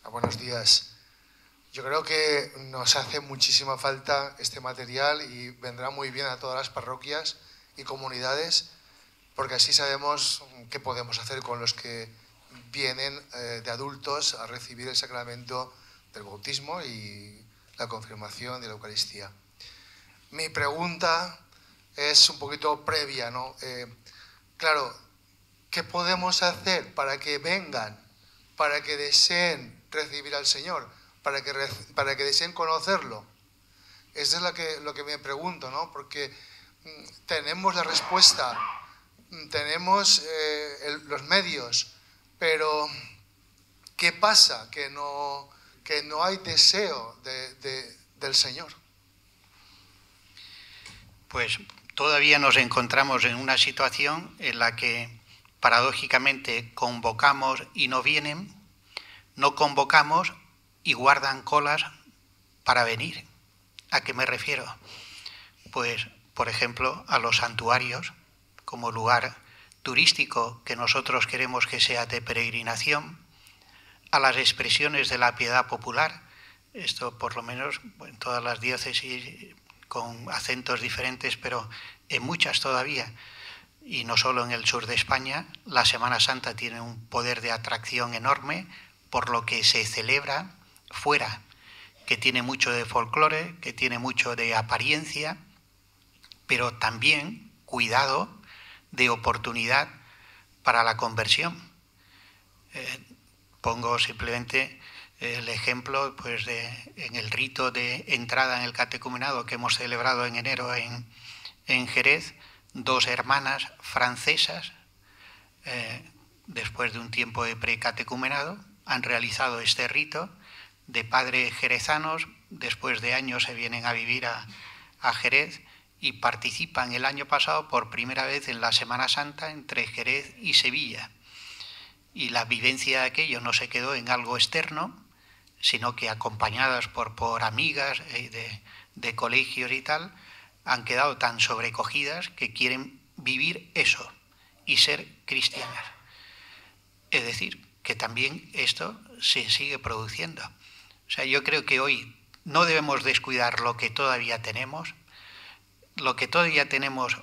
Buenos días. Yo creo que nos hace muchísima falta este material y vendrá muy bien a todas las parroquias y comunidades, porque así sabemos qué podemos hacer con los que vienen de adultos a recibir el sacramento del bautismo y la confirmación de la Eucaristía. Mi pregunta es un poquito previa, ¿no? Claro, ¿qué podemos hacer para que vengan, para que deseen recibir al Señor, para que deseen conocerlo? Eso es lo que me pregunto, ¿no? Porque tenemos la respuesta, tenemos los medios, pero ¿qué pasa? Que no hay deseo del Señor. Pues todavía nos encontramos en una situación en la que paradójicamente convocamos y no vienen, no convocamos y guardan colas para venir. ¿A qué me refiero? Pues, por ejemplo, a los santuarios como lugar turístico que nosotros queremos que sea de peregrinación, a las expresiones de la piedad popular, esto por lo menos en todas las diócesis con acentos diferentes, pero en muchas todavía, y no solo en el sur de España, la Semana Santa tiene un poder de atracción enorme por lo que se celebra fuera, que tiene mucho de folclore, que tiene mucho de apariencia, pero también cuidado de oportunidad para la conversión. Pongo simplemente el ejemplo pues en el rito de entrada en el catecumenado que hemos celebrado en enero en Jerez, 2 hermanas francesas, después de un tiempo de precatecumenado, han realizado este rito de padres jerezanos, después de años se vienen a vivir a Jerez y participan el año pasado por primera vez en la Semana Santa entre Jerez y Sevilla. Y la vivencia de aquello no se quedó en algo externo, sino que acompañadas por amigas de colegios y tal, han quedado tan sobrecogidas que quieren vivir eso y ser cristianas. Es decir, que también esto se sigue produciendo. O sea, yo creo que hoy no debemos descuidar lo que todavía tenemos. Lo que todavía tenemos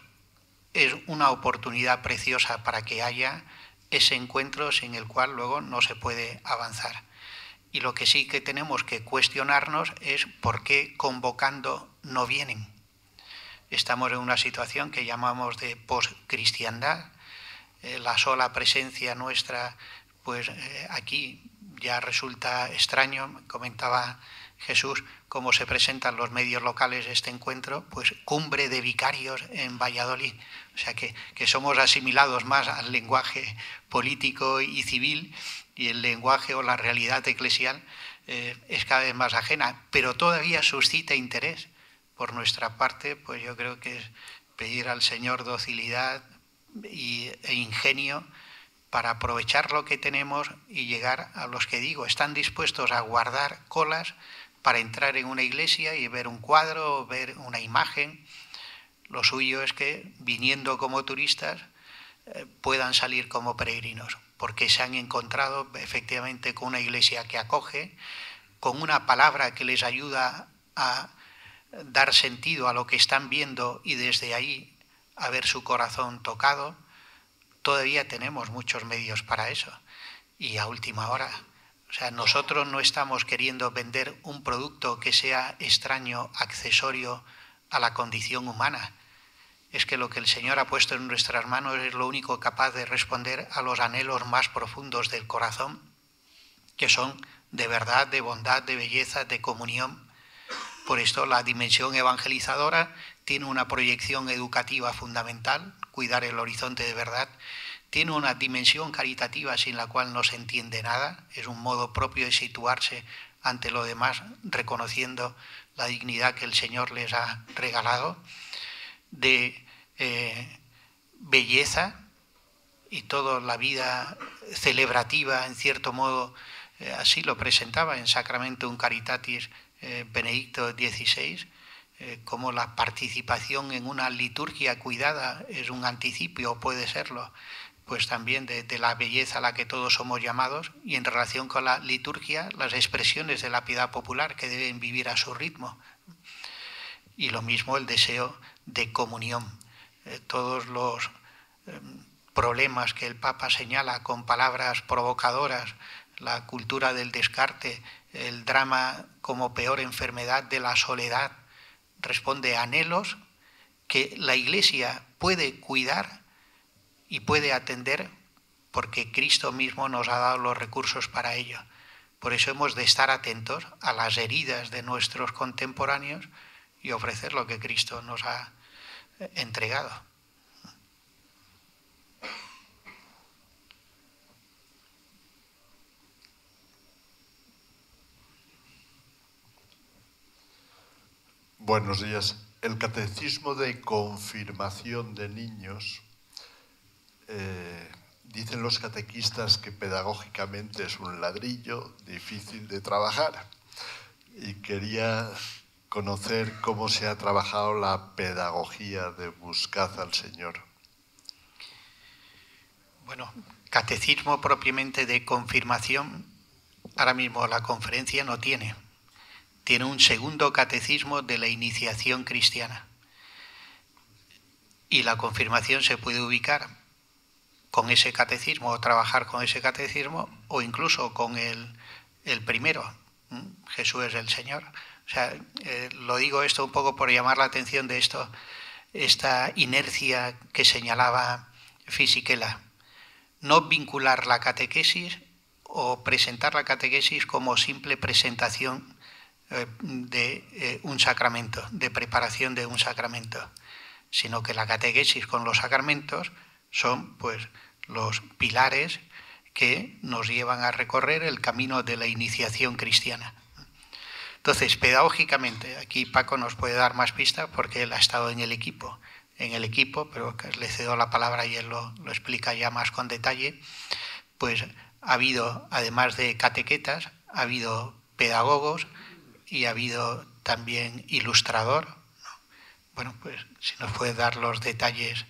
es una oportunidad preciosa para que haya ese encuentro sin el cual luego no se puede avanzar. Y lo que sí que tenemos que cuestionarnos es por qué convocando no vienen. estamos en una situación que llamamos de poscristiandad. La sola presencia nuestra, pues aquí ya resulta extraño. Comentaba Jesús cómo se presentan los medios locales este encuentro, pues cumbre de vicarios en Valladolid. O sea que somos asimilados más al lenguaje político y civil, y el lenguaje o la realidad eclesial es cada vez más ajena, pero todavía suscita interés. Por nuestra parte, pues yo creo que es pedir al Señor docilidad e ingenio para aprovechar lo que tenemos y llegar a los que digo, están dispuestos a guardar colas para entrar en una iglesia y ver un cuadro o ver una imagen. Lo suyo es que, viniendo como turistas, puedan salir como peregrinos, porque se han encontrado efectivamente con una iglesia que acoge, con una palabra que les ayuda a dar sentido a lo que están viendo y desde ahí a ver su corazón tocado. Todavía tenemos muchos medios para eso. Y a última hora, o sea, nosotros no estamos queriendo vender un producto que sea extraño, accesorio a la condición humana. Es que lo que el Señor ha puesto en nuestras manos es lo único capaz de responder a los anhelos más profundos del corazón, que son de verdad, de bondad, de belleza, de comunión. Por esto la dimensión evangelizadora tiene una proyección educativa fundamental, cuidar el horizonte de verdad. Tiene una dimensión caritativa sin la cual no se entiende nada, es un modo propio de situarse ante lo demás, reconociendo la dignidad que el Señor les ha regalado, de belleza, y toda la vida celebrativa, en cierto modo, así lo presentaba en Sacramentum Caritatis Benedicto XVI, como la participación en una liturgia cuidada es un anticipio, puede serlo, pues también de la belleza a la que todos somos llamados, y en relación con la liturgia, las expresiones de la piedad popular que deben vivir a su ritmo. Y lo mismo el deseo de comunión. Todos los problemas que el Papa señala con palabras provocadoras, la cultura del descarte, el drama como peor enfermedad de la soledad, responde a anhelos que la Iglesia puede cuidar y puede atender porque Cristo mismo nos ha dado los recursos para ello. Por eso hemos de estar atentos a las heridas de nuestros contemporáneos y ofrecer lo que Cristo nos ha entregado. Buenos días. El catecismo de confirmación de niños, dicen los catequistas que pedagógicamente es un ladrillo difícil de trabajar. Y quería conocer cómo se ha trabajado la pedagogía de Buscad al Señor. Bueno, catecismo propiamente de confirmación, ahora mismo la conferencia no tiene. Tiene un segundo catecismo de la iniciación cristiana. Y la confirmación se puede ubicar con ese catecismo o trabajar con ese catecismo o incluso con el primero. Jesús es el Señor. O sea, lo digo esto un poco por llamar la atención de esto, esta inercia que señalaba Fisichella. No vincular la catequesis o presentar la catequesis como simple presentación de un sacramento, de preparación de un sacramento, sino que la catequesis con los sacramentos son pues los pilares que nos llevan a recorrer el camino de la iniciación cristiana. Entonces, pedagógicamente, aquí Paco nos puede dar más pistas porque él ha estado en el equipo, pero le cedo la palabra y él lo explica ya más con detalle. Pues ha habido, además de catequetas, ha habido pedagogos y ha habido también ilustrador. Bueno, pues si nos puede dar los detalles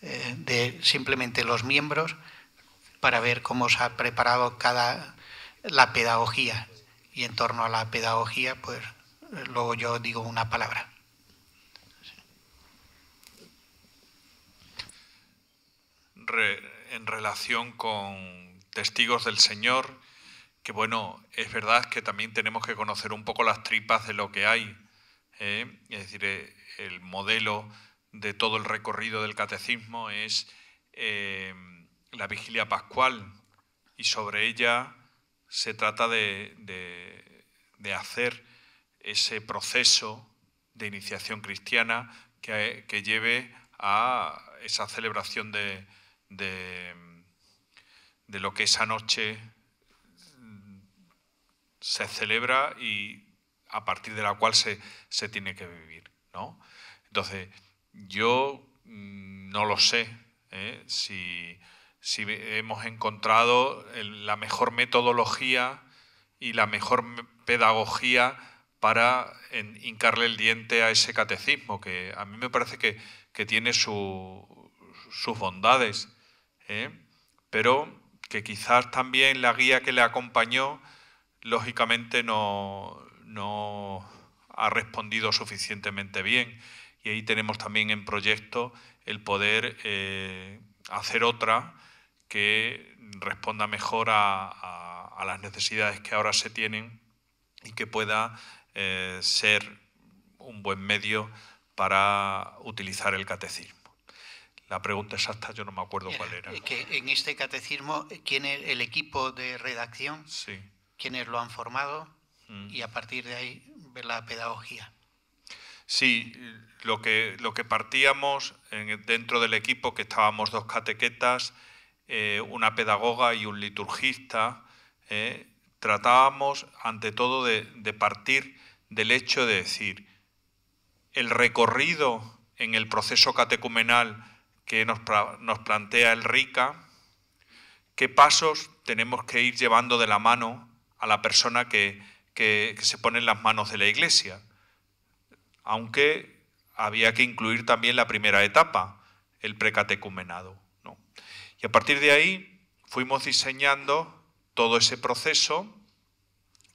de simplemente los miembros para ver cómo se ha preparado la pedagogía. Y en torno a la pedagogía, pues luego yo digo una palabra. En relación con testigos del Señor, que bueno, es verdad que también tenemos que conocer un poco las tripas de lo que hay Es decir, el modelo de todo el recorrido del catecismo es la vigilia pascual, y sobre ella se trata de hacer ese proceso de iniciación cristiana que lleve a esa celebración de lo que esa noche se celebra y a partir de la cual se tiene que vivir, ¿no? Entonces, yo no lo sé si hemos encontrado la mejor metodología y la mejor pedagogía para hincarle el diente a ese catecismo, que a mí me parece que tiene sus bondades, pero que quizás también la guía que le acompañó, lógicamente, no ha respondido suficientemente bien. Y ahí tenemos también en proyecto el poder hacer otra que responda mejor a las necesidades que ahora se tienen y que pueda ser un buen medio para utilizar el catecismo. La pregunta exacta yo no me acuerdo cuál era. Que en este catecismo, ¿quién es el equipo de redacción? Sí. ¿Quiénes lo han formado? Y a partir de ahí ver la pedagogía. Sí, lo que partíamos dentro del equipo, que estábamos 2 catequetas, una pedagoga y un liturgista, tratábamos ante todo de partir del hecho de decir, el recorrido en el proceso catecumenal que nos plantea el RICA, qué pasos tenemos que ir llevando de la mano a la persona que se pone en las manos de la Iglesia. Aunque había que incluir también la primera etapa, el precatecumenado, ¿no? Y a partir de ahí fuimos diseñando todo ese proceso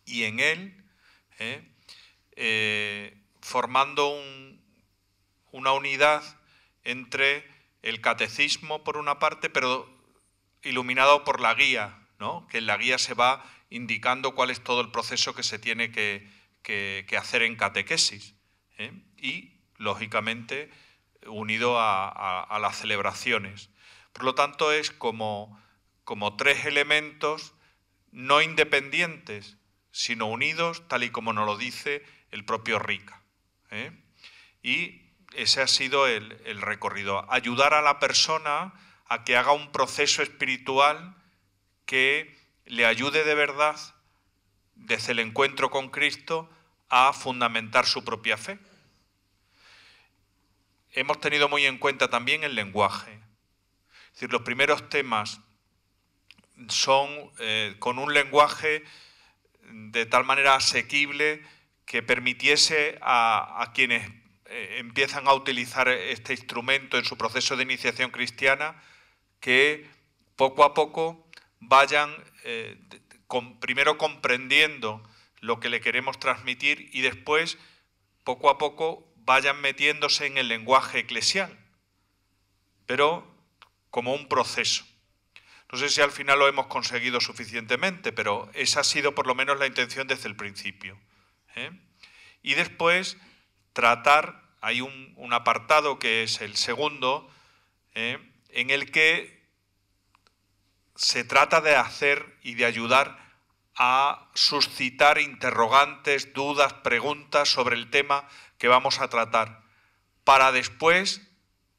y en él formando una unidad entre el catecismo por una parte, pero iluminado por la guía, ¿no? Que en la guía se va indicando cuál es todo el proceso que se tiene que hacer en catequesis. Y, lógicamente, unido a las celebraciones. Por lo tanto, es como 3 elementos no independientes, sino unidos, tal y como nos lo dice el propio RICA. Y ese ha sido el recorrido. Ayudar a la persona a que haga un proceso espiritual que le ayude de verdad, desde el encuentro con Cristo, a fundamentar su propia fe. Hemos tenido muy en cuenta también el lenguaje. Es decir, los primeros temas son con un lenguaje de tal manera asequible que permitiese a quienes empiezan a utilizar este instrumento en su proceso de iniciación cristiana que poco a poco vayan primero comprendiendo lo que le queremos transmitir y después, poco a poco, vayan metiéndose en el lenguaje eclesial, pero como un proceso. No sé si al final lo hemos conseguido suficientemente, pero esa ha sido por lo menos la intención desde el principio. Y después tratar, hay un apartado que es el segundo, en el que se trata de hacer y de ayudar a suscitar interrogantes, dudas, preguntas sobre el tema que vamos a tratar, para después,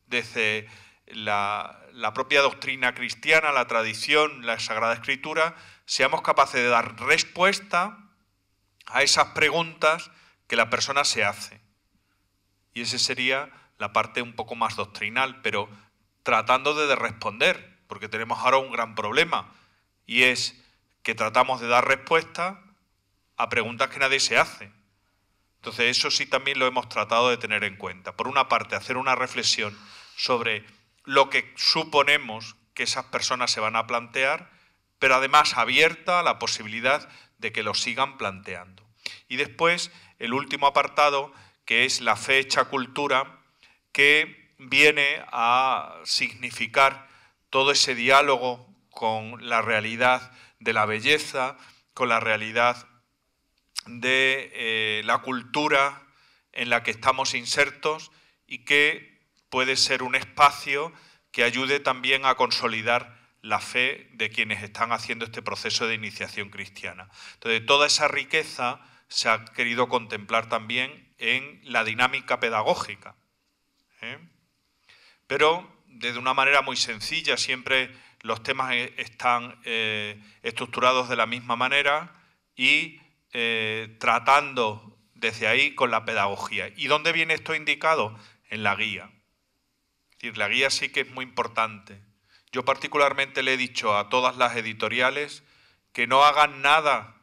desde la propia doctrina cristiana, la tradición, la Sagrada Escritura, seamos capaces de dar respuesta a esas preguntas que la persona se hace. Y esa sería la parte un poco más doctrinal, pero tratando de responder, porque tenemos ahora un gran problema, y es que tratamos de dar respuesta a preguntas que nadie se hace. Entonces eso sí también lo hemos tratado de tener en cuenta. Por una parte, hacer una reflexión sobre lo que suponemos que esas personas se van a plantear, pero además abierta a la posibilidad de que lo sigan planteando. Y después, el último apartado, que es la fe hecha cultura, que viene a significar todo ese diálogo con la realidad de la belleza, con la realidad de la cultura en la que estamos insertos y que puede ser un espacio que ayude también a consolidar la fe de quienes están haciendo este proceso de iniciación cristiana. Entonces, toda esa riqueza se ha querido contemplar también en la dinámica pedagógica, pero de una manera muy sencilla. Siempre los temas están estructurados de la misma manera y tratando desde ahí con la pedagogía. ¿Y dónde viene esto indicado? En la guía. Es decir, la guía sí que es muy importante. Yo particularmente le he dicho a todas las editoriales que no hagan nada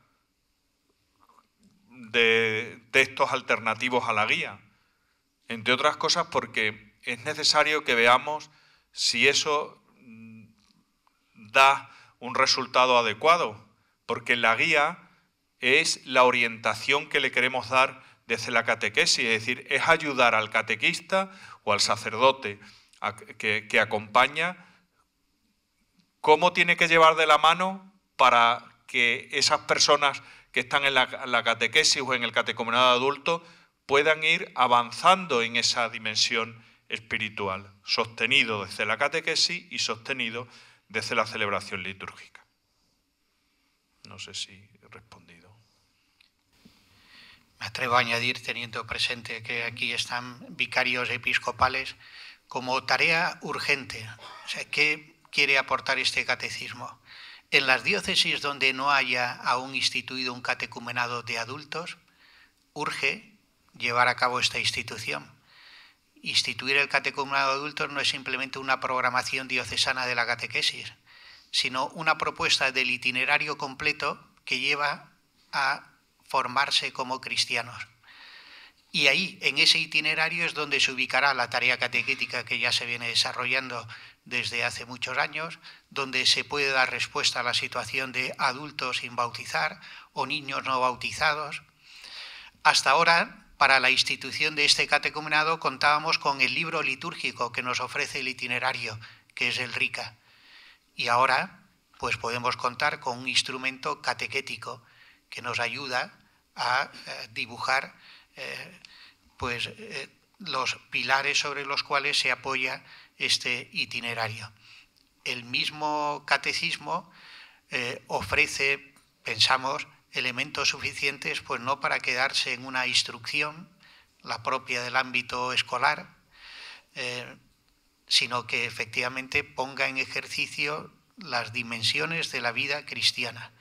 de textos alternativos a la guía, entre otras cosas porque es necesario que veamos si eso da un resultado adecuado, porque la guía es la orientación que le queremos dar desde la catequesis, es decir, es ayudar al catequista o al sacerdote que acompaña cómo tiene que llevar de la mano para que esas personas que están en la catequesis o en el catecumenado de adultos puedan ir avanzando en esa dimensión espiritual, sostenido desde la catequesis y sostenido desde la celebración litúrgica. No sé si he respondido. Me atrevo a añadir, teniendo presente que aquí están vicarios episcopales, como tarea urgente. O sea, ¿qué quiere aportar este catecismo? En las diócesis donde no haya aún instituido un catecumenado de adultos, urge llevar a cabo esta institución. Instituir el catecumenado de adultos no es simplemente una programación diocesana de la catequesis, sino una propuesta del itinerario completo que lleva a formarse como cristianos. Y ahí, en ese itinerario, es donde se ubicará la tarea catequética que ya se viene desarrollando desde hace muchos años, donde se puede dar respuesta a la situación de adultos sin bautizar o niños no bautizados. Hasta ahora, para la institución de este catecumenado, contábamos con el libro litúrgico que nos ofrece el itinerario, que es el RICA. Y ahora, pues podemos contar con un instrumento catequético que nos ayuda a dibujar los pilares sobre los cuales se apoya este itinerario. El mismo catecismo ofrece, pensamos, elementos suficientes, pues no para quedarse en una instrucción, la propia del ámbito escolar, sino que efectivamente ponga en ejercicio las dimensiones de la vida cristiana: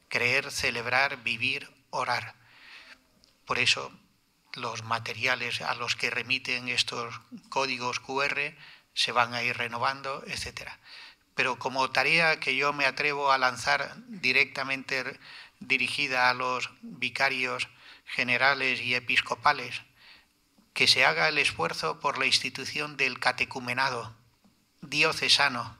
creer, celebrar, vivir, orar. Por eso los materiales a los que remiten estos códigos QR se van a ir renovando, etc. Pero como tarea que yo me atrevo a lanzar directamente dirigida a los vicarios generales y episcopales, que se haga el esfuerzo por la institución del catecumenado diocesano,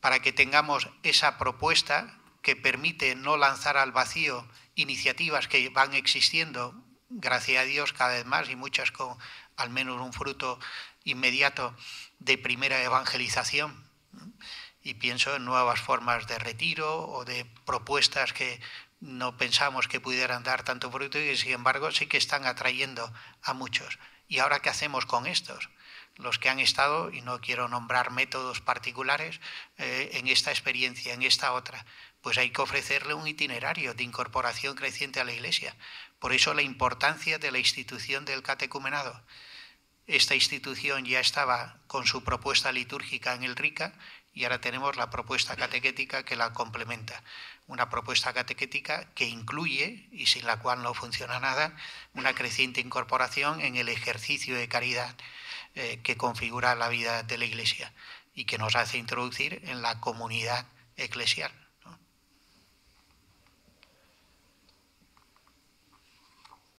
para que tengamos esa propuesta que permite no lanzar al vacío iniciativas que van existiendo, gracias a Dios, cada vez más, y muchas con al menos un fruto inmediato de primera evangelización. Y pienso en nuevas formas de retiro o de propuestas que no pensamos que pudieran dar tanto fruto y que, sin embargo, sí que están atrayendo a muchos. ¿Y ahora qué hacemos con estos? Los que han estado, y no quiero nombrar métodos particulares, en esta experiencia, en esta otra, pues hay que ofrecerle un itinerario de incorporación creciente a la Iglesia. Por eso la importancia de la institución del catecumenado. Esta institución ya estaba con su propuesta litúrgica en el RICA y ahora tenemos la propuesta catequética que la complementa. Una propuesta catequética que incluye, y sin la cual no funciona nada, una creciente incorporación en el ejercicio de caridad que configura la vida de la Iglesia y que nos hace introducir en la comunidad eclesial.